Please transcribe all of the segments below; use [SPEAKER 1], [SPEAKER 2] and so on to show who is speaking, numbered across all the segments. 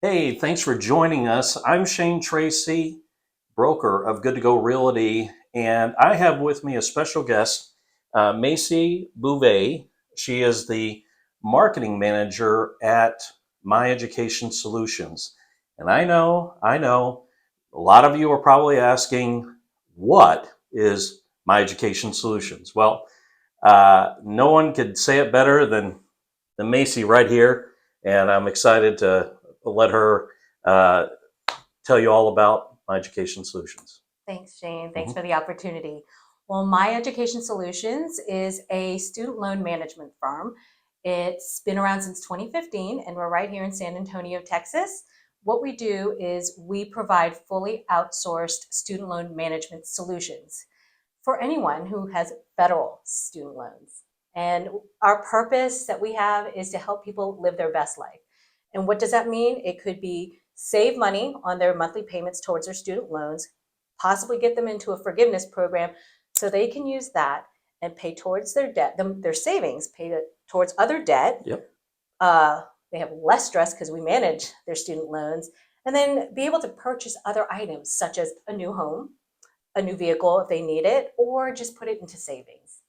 [SPEAKER 1] Hey, thanks for joining us. I'm Shane Tracy, broker of Good to Go Realty, and I have with me a special guest, Macy Bouvet. She is the marketing manager at My Education Solutions. And I know, a lot of you are probably asking, what is My Education Solutions? Well, no one could say it better than Macy right here, and I'm excited to let her uh, tell you all about My Education Solutions.
[SPEAKER 2] Thanks, Shane. Thanks
[SPEAKER 1] Mhm.
[SPEAKER 2] for the opportunity. Well, My Education Solutions is a student loan management firm. It's been around since 2015, and we're right here in San Antonio, Texas. What we do is we provide fully outsourced student loan management solutions for anyone who has federal student loans. And our purpose that we have is to help people live their best life. And what does that mean? It could be save money on their monthly payments towards their student loans, possibly get them into a forgiveness program so they can use that and pay towards their debt, their savings, pay towards other debt.
[SPEAKER 1] Yep.
[SPEAKER 2] Uh, they have less stress because we manage their student loans, and then be able to purchase other items such as a new home, a new vehicle if they need it, or just put it into savings.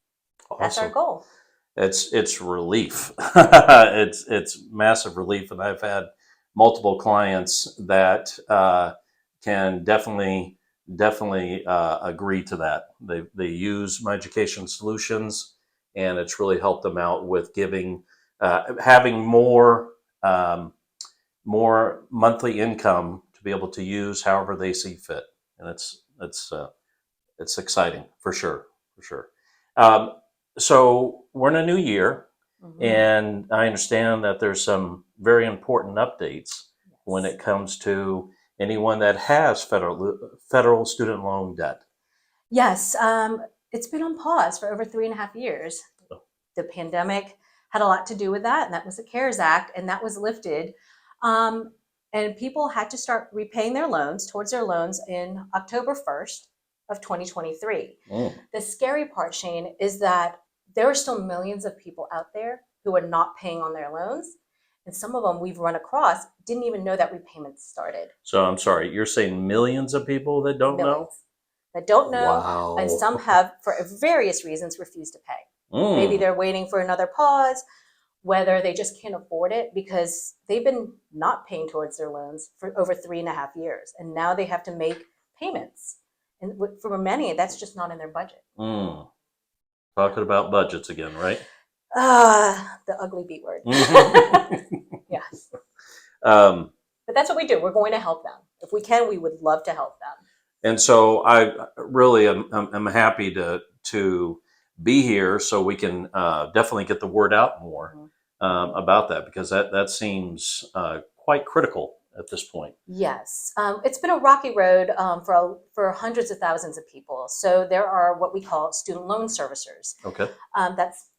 [SPEAKER 2] That's our
[SPEAKER 1] Awesome.
[SPEAKER 2] goal.
[SPEAKER 1] It's relief. It's massive relief, and I've had multiple clients that can definitely agree to that. They use My Education Solutions, and it's really helped them out with having um, more monthly income to be able to use however they see fit, and it's exciting for sure, for sure. Um, so we're in a new year,
[SPEAKER 2] Mm-hmm.
[SPEAKER 1] and I understand that there's some very important updates when
[SPEAKER 2] Yes.
[SPEAKER 1] it comes to anyone that has federal student loan debt.
[SPEAKER 2] Yes. It's been on pause for over 3.5 years. The pandemic had a lot to do with that, and that was the CARES Act, and that was lifted. Um, and people had to start repaying their loans towards their loans in October 1st of 2023.
[SPEAKER 1] Mm.
[SPEAKER 2] The scary part, Shane, is that there are still millions of people out there who are not paying on their loans. And some of them we've run across didn't even know that repayments started.
[SPEAKER 1] So I'm sorry, you're saying millions of people that don't know?
[SPEAKER 2] Millions that don't know, and some
[SPEAKER 1] Wow.
[SPEAKER 2] have, for various reasons, refused to pay. Maybe
[SPEAKER 1] Mm.
[SPEAKER 2] they're waiting for another pause, whether they just can't afford it because they've been not paying towards their loans for over 3.5 years. And now they have to make payments. And for many, that's just not in their budget.
[SPEAKER 1] Mm.
[SPEAKER 2] Yeah.
[SPEAKER 1] Talking about budgets again, right?
[SPEAKER 2] The ugly B word.
[SPEAKER 1] Mhm.
[SPEAKER 2] Yes.
[SPEAKER 1] um,
[SPEAKER 2] But that's what we do. We're going to help them. If we can, we would love to help them.
[SPEAKER 1] And so I really am happy to be here so we can definitely get the word out more
[SPEAKER 2] Mhm.
[SPEAKER 1] about that, because that seems quite critical at this point.
[SPEAKER 2] Yes, it's been a rocky road for hundreds of thousands of people. So there are what we call student loan servicers.
[SPEAKER 1] Okay.
[SPEAKER 2] That's,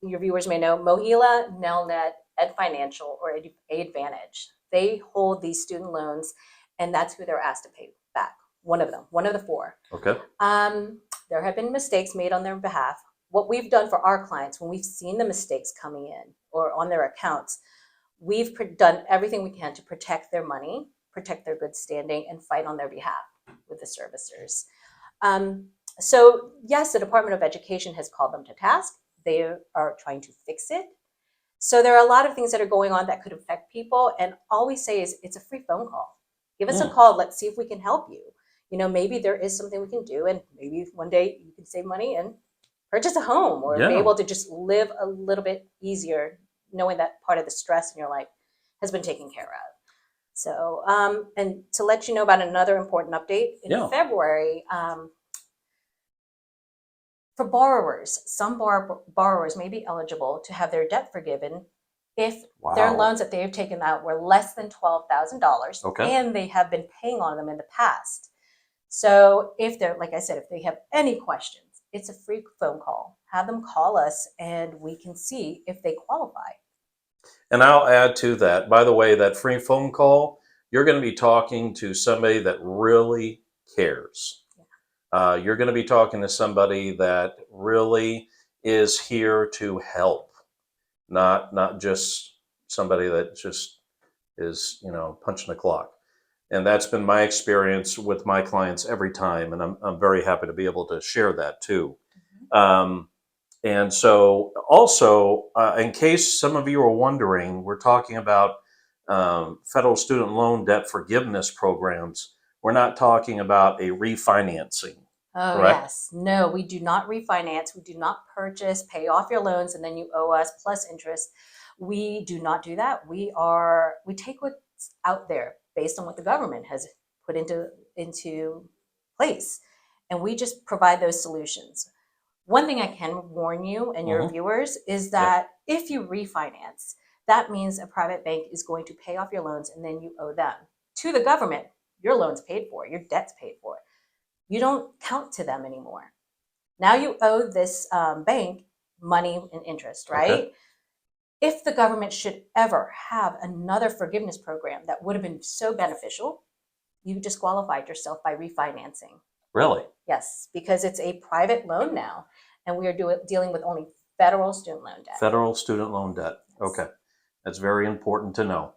[SPEAKER 2] your viewers may know, Mohila, Nelnet, Ed Financial, or Advantage. They hold these student loans, and that's who they're asked to pay back. One of them, one of the four.
[SPEAKER 1] Okay.
[SPEAKER 2] There have been mistakes made on their behalf. What we've done for our clients, when we've seen the mistakes coming in or on their accounts, we've done everything we can to protect their money, protect their good standing, and fight on their behalf with the servicers. Um, so, yes, the Department of Education has called them to task. They are trying to fix it. So, there are a lot of things that are going on that could affect people. And all we say is it's a free phone call. Give us a
[SPEAKER 1] Mm.
[SPEAKER 2] call. Let's see if we can help you. Maybe there is something we can do, and maybe one day you can save money and purchase a home or be
[SPEAKER 1] Yeah.
[SPEAKER 2] able to just live a little bit easier, knowing that part of the stress in your life has been taken care of. So, and to let you know about another important update, in
[SPEAKER 1] Yeah.
[SPEAKER 2] February, for borrowers, some borrowers may be eligible to have their debt forgiven if their
[SPEAKER 1] Wow.
[SPEAKER 2] loans that they have taken out were less than $12,000
[SPEAKER 1] Okay.
[SPEAKER 2] and they have been paying on them in the past. So if they're, like I said, if they have any questions, it's a free phone call. Have them call us and we can see if they qualify.
[SPEAKER 1] And I'll add to that. By the way, that free phone call, you're going to be talking to somebody that really cares. You're going to be talking to somebody that really is here to help, not just somebody that just is, punching the clock. And that's been my experience with my clients every time. And I'm very happy to be able to share that too. Um, and so, also, in case some of you are wondering, we're talking about federal student loan debt forgiveness programs. We're not talking about a refinancing,
[SPEAKER 2] Oh,
[SPEAKER 1] correct?
[SPEAKER 2] yes. No, we do not refinance. We do not purchase, pay off your loans, and then you owe us plus interest. We do not do that. We take what's out there based on what the government has put into place, and we just provide those solutions. One thing I can warn you and your
[SPEAKER 1] Mm-hmm.
[SPEAKER 2] viewers is
[SPEAKER 1] Yep.
[SPEAKER 2] that if you refinance, that means a private bank is going to pay off your loans and then you owe them. To the government, your loan's paid for, your debt's paid for. You don't count to them anymore. Now you owe this bank money and interest,
[SPEAKER 1] Okay.
[SPEAKER 2] right? If the government should ever have another forgiveness program that would have been so beneficial, you disqualified yourself by refinancing.
[SPEAKER 1] Really?
[SPEAKER 2] Yes, because it's a private loan now, and we are dealing with only federal student loan debt.
[SPEAKER 1] Federal student loan debt.
[SPEAKER 2] Yes.
[SPEAKER 1] Okay. That's very important to know.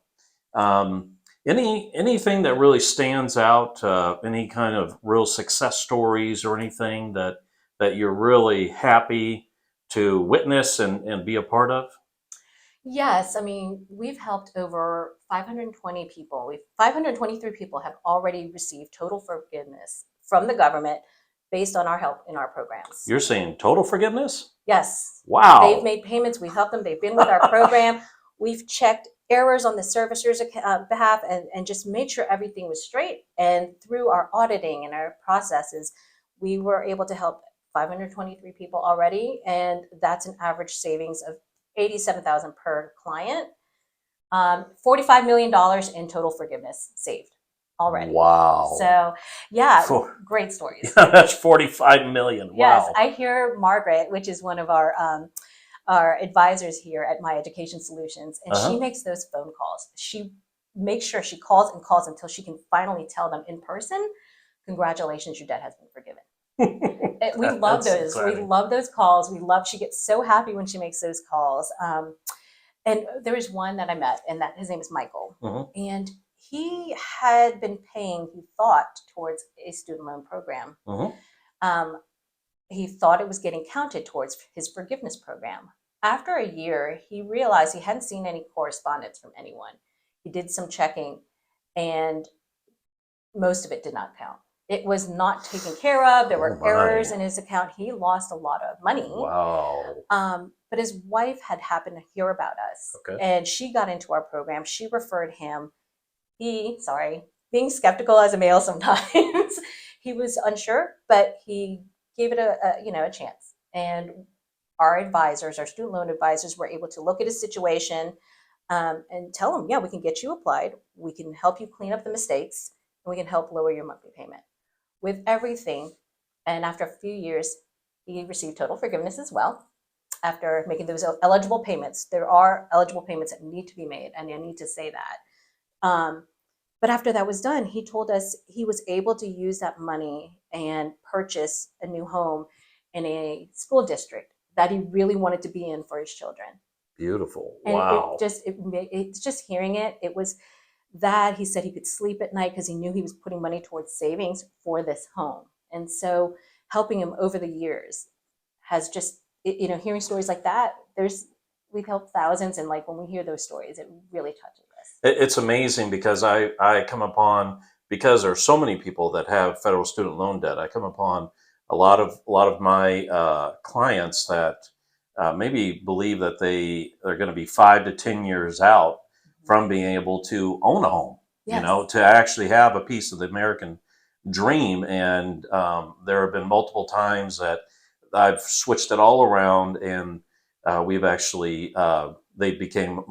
[SPEAKER 1] Um, anything that really stands out? Any kind of real success stories or anything that you're really happy to witness and be a part of?
[SPEAKER 2] Yes, I mean, we've helped over 520 people. 523 people have already received total forgiveness from the government based on our help in our programs.
[SPEAKER 1] You're saying total forgiveness?
[SPEAKER 2] Yes, they've
[SPEAKER 1] Wow.
[SPEAKER 2] made payments. We've helped them. They've been with our program. We've checked errors on the servicer's behalf and just made sure everything was straight. And through our auditing and our processes, we were able to help 523 people already. And that's an average savings of 87,000 per client. $45 million in total forgiveness saved already.
[SPEAKER 1] Wow.
[SPEAKER 2] So, yeah,
[SPEAKER 1] For,
[SPEAKER 2] great
[SPEAKER 1] yeah,
[SPEAKER 2] stories.
[SPEAKER 1] that's 45 million.
[SPEAKER 2] Yes,
[SPEAKER 1] Wow.
[SPEAKER 2] I hear Margaret, which is one of our advisors here at My Education Solutions, and she
[SPEAKER 1] Uh-huh.
[SPEAKER 2] makes those phone calls. She makes sure she calls and calls until she can finally tell them in person, "Congratulations, your debt has been forgiven." We love
[SPEAKER 1] That's
[SPEAKER 2] those. We
[SPEAKER 1] exciting.
[SPEAKER 2] love those calls. We love. She gets so happy when she makes those calls. And there was one that I met, and that his name is Michael,
[SPEAKER 1] Mhm.
[SPEAKER 2] and he had been paying. He thought towards a student loan program.
[SPEAKER 1] Mhm.
[SPEAKER 2] Um, he thought it was getting counted towards his forgiveness program. After a year, he realized he hadn't seen any correspondence from anyone. He did some checking, and most of it did not count. It was not taken care of. There
[SPEAKER 1] Oh
[SPEAKER 2] were errors
[SPEAKER 1] my.
[SPEAKER 2] in his account. He lost a lot of money.
[SPEAKER 1] Wow.
[SPEAKER 2] But his wife had happened to hear about us,
[SPEAKER 1] Okay.
[SPEAKER 2] and she got into our program. She referred him. Being skeptical as a male sometimes, he was unsure, but he gave it a chance. And our advisors, our student loan advisors, were able to look at his situation and tell him, yeah, we can get you applied. We can help you clean up the mistakes, and we can help lower your monthly payment with everything. And after a few years, he received total forgiveness as well. After making those eligible payments, there are eligible payments that need to be made, and I need to say that. But after that was done, he told us he was able to use that money and purchase a new home in a school district that he really wanted to be in for his children.
[SPEAKER 1] Beautiful.
[SPEAKER 2] And
[SPEAKER 1] Wow.
[SPEAKER 2] it's just hearing it. It was that he said he could sleep at night because he knew he was putting money towards savings for this home. And so helping him over the years has just, hearing stories like that, we've helped thousands. And like when we hear those stories, it really touches us.
[SPEAKER 1] It's amazing because I come upon, because there are so many people that have federal student loan debt. I come upon a lot of my clients that maybe believe that they are going to be 5 to 10 years out from being able to own a home.
[SPEAKER 2] Yes.
[SPEAKER 1] To actually have a piece of the American dream. And there have been multiple times that I've switched it all around, and we've actually they became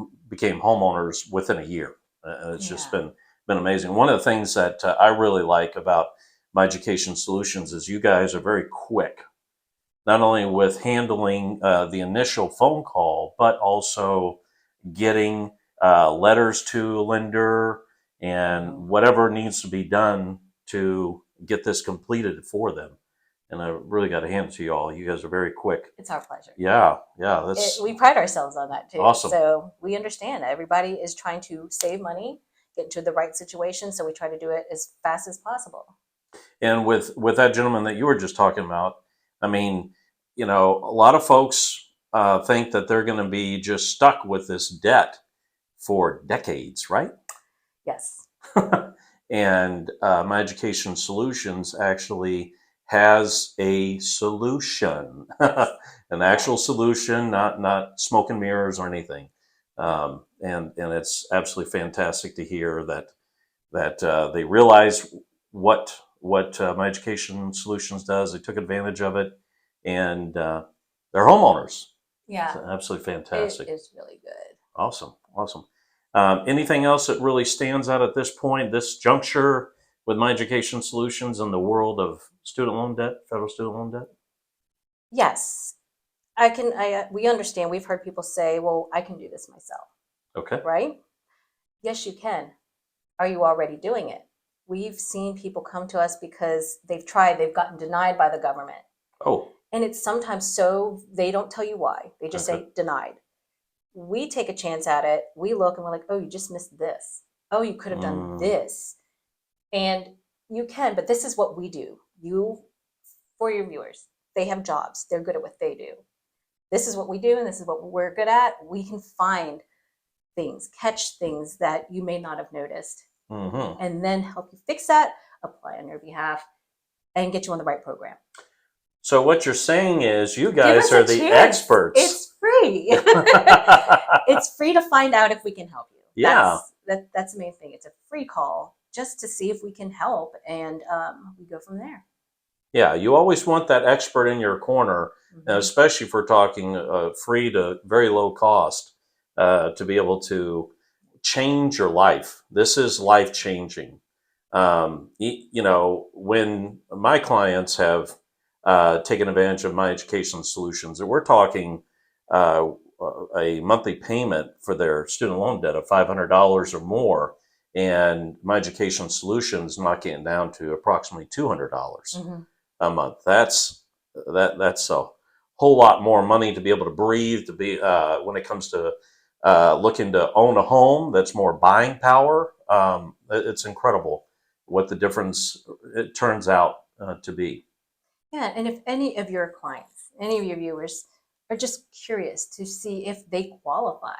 [SPEAKER 1] homeowners within a year. And it's just
[SPEAKER 2] Yeah.
[SPEAKER 1] been amazing. One of the things that I really like about My Education Solutions is you guys are very quick, not only with handling the initial phone call, but also getting letters to a lender and
[SPEAKER 2] Oh,
[SPEAKER 1] whatever needs to be done to get this completed for them. And I really got to hand it to you all. You guys are very quick.
[SPEAKER 2] It's our pleasure.
[SPEAKER 1] Yeah, that's
[SPEAKER 2] We pride ourselves on that too.
[SPEAKER 1] awesome.
[SPEAKER 2] So we understand that everybody is trying to save money, get into the right situation. So we try to do it as fast as possible.
[SPEAKER 1] And with that gentleman that you were just talking about, I mean, a lot of folks think that they're going to be just stuck with this debt for decades, right?
[SPEAKER 2] Yes.
[SPEAKER 1] And My Education Solutions actually has a solution, an actual solution, not smoke and mirrors or anything. And it's absolutely fantastic to hear that they realize what My Education Solutions does. They took advantage of it, and they're homeowners.
[SPEAKER 2] Yeah.
[SPEAKER 1] It's absolutely fantastic.
[SPEAKER 2] It is really good.
[SPEAKER 1] Awesome, awesome. Anything else that really stands out at this point, this juncture with My Education Solutions in the world of student loan debt, federal student loan debt?
[SPEAKER 2] Yes. We understand. We've heard people say, well, I can do this myself,
[SPEAKER 1] Okay.
[SPEAKER 2] right? Yes, you can. Are you already doing it? We've seen people come to us because they've gotten denied by the government.
[SPEAKER 1] Oh.
[SPEAKER 2] And it's sometimes so they don't tell you why. They just say denied. We take a chance at it. We look and we're like, oh, you just missed this. Oh, you could have done this. And you can, but this is what we do. For your viewers, they have jobs. They're good at what they do. This is what we do, and this is what we're good at. We can find things, catch things that you may not have noticed, and then help you fix that, apply on your behalf, and get you on the right program.
[SPEAKER 1] So what you're saying is you guys are the experts.
[SPEAKER 2] It's free. It's free to find out if we can help you.
[SPEAKER 1] Yeah.
[SPEAKER 2] That's the main thing. It's a free call just to see if we can help, and we go from there.
[SPEAKER 1] Yeah, you always want that expert in your corner, especially if we're talking free to very low cost, to be able to change your life. This is life changing. When my clients have taken advantage of My Education Solutions, and we're talking a monthly payment for their student loan debt of $500 or more, and My Education Solutions knocking it down to approximately $200 a month. That's a whole lot more money to be able to breathe. To be when it comes to looking to own a home, that's more buying power. It's incredible what the difference it turns out to be.
[SPEAKER 2] Yeah, and if any of your clients, any of your viewers are just curious to see if they qualify,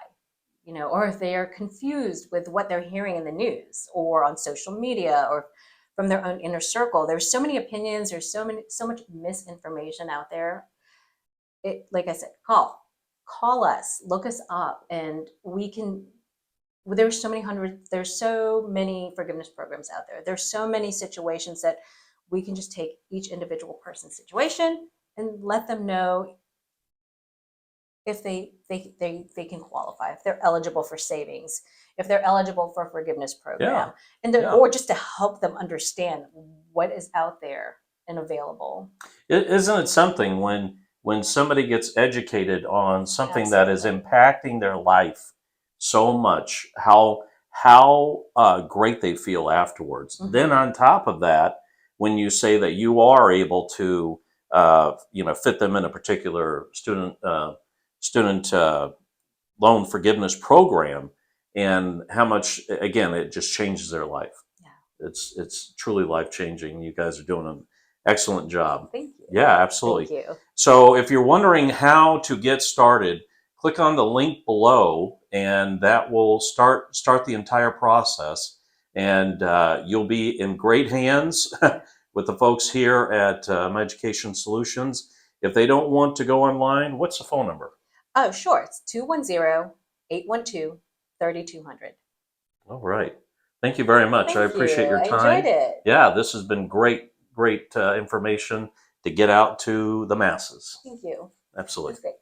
[SPEAKER 2] or if they are confused with what they're hearing in the news or on social media or from their own inner circle, there's so many opinions, there's so much misinformation out there. Like I said, call us, look us up, and there's so many forgiveness programs out there. There's so many situations that we can just take each individual person's situation and let them know if they can qualify, if they're eligible for savings, if they're eligible for a forgiveness program, or just to help them understand what is out there and available.
[SPEAKER 1] Isn't it something when somebody gets educated on something that is impacting their life so much, how great they feel afterwards. Then on top of that, when you say that you are able to fit them in a particular student loan forgiveness program, and how much, again, it just changes their life. Yeah. It's truly life changing. You guys are doing an excellent job.
[SPEAKER 2] Thank you.
[SPEAKER 1] Yeah, absolutely.
[SPEAKER 2] Thank you.
[SPEAKER 1] So if you're wondering how to get started, click on the link below, and that will start the entire process. And you'll be in great hands with the folks here at My Education Solutions. If they don't want to go online, what's the phone number?
[SPEAKER 2] Oh, sure. It's 210-812-3200.
[SPEAKER 1] All right. Thank you very much.
[SPEAKER 2] Thank
[SPEAKER 1] I appreciate your time.
[SPEAKER 2] I enjoyed it.
[SPEAKER 1] Yeah, this has been great information to get out to the masses.
[SPEAKER 2] Thank you.
[SPEAKER 1] Absolutely.
[SPEAKER 2] That's great.